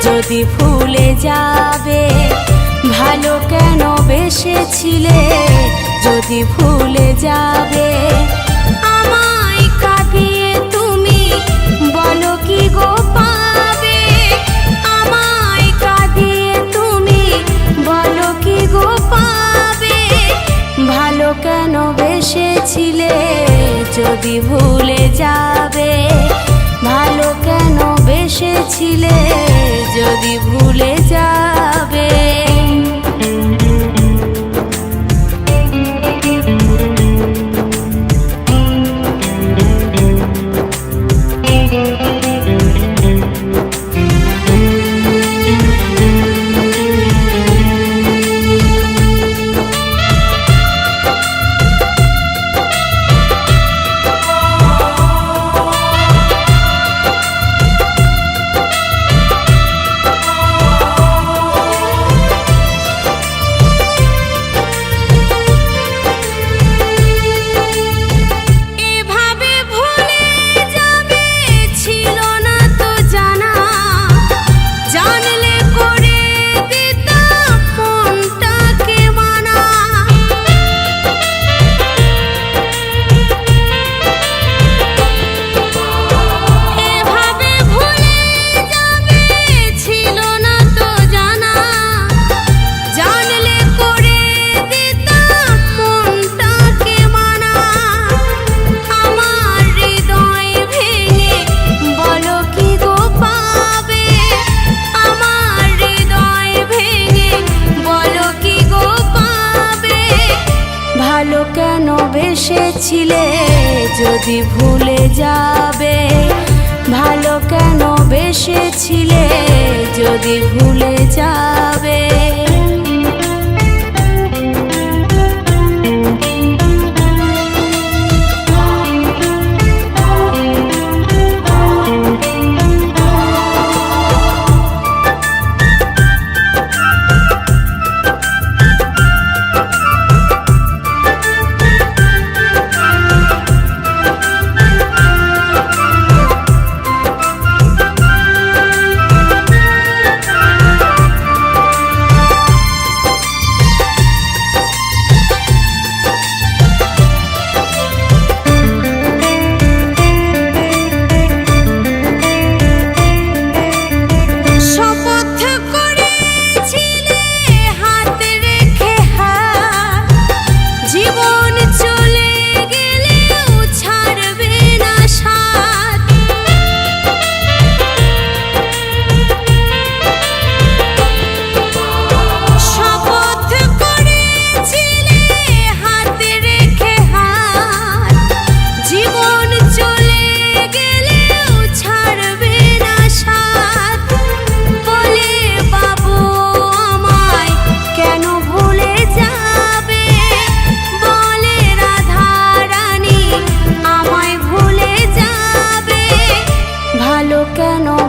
যদি ভুলে যাবে, ভালো কেন বেসেছিলে যদি ভুলে যাবে। আমায় কাঁদিয়ে তুমি বলো কি গো পাবে, আমায় কাঁদিয়ে তুমি বলো কি গো পাবে। ভালো কেন বেসেছিলে যদি ভুলে যাবে, ভালো কেন বেসেছিলে যদি ভুলে যাবে। ভালো কেন বেসেছিলে যদি ভুলে যাবে, ভালো কেন বেসেছিলে যদি ভুলে যাবে।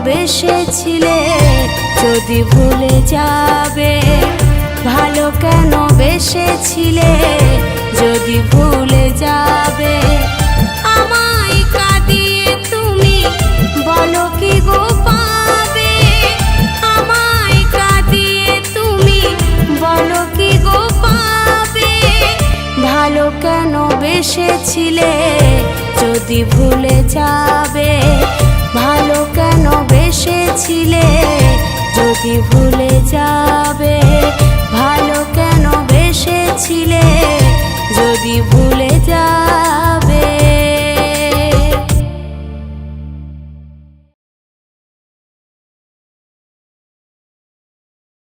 বেসেছিলে যদি ভুলে যাবে, ভালো কেন বেসেছিলে যদি ভুলে যাবে। আমায় কাঁদিয়ে তুমি বলো কি গো পাবে, আমায় কাঁদিয়ে তুমি বলো কি গো পাবে। ভালো কেন বেসেছিলে যদি ভুলে যাবে, ভালো কেন বেসেছিলে যদি ভুলে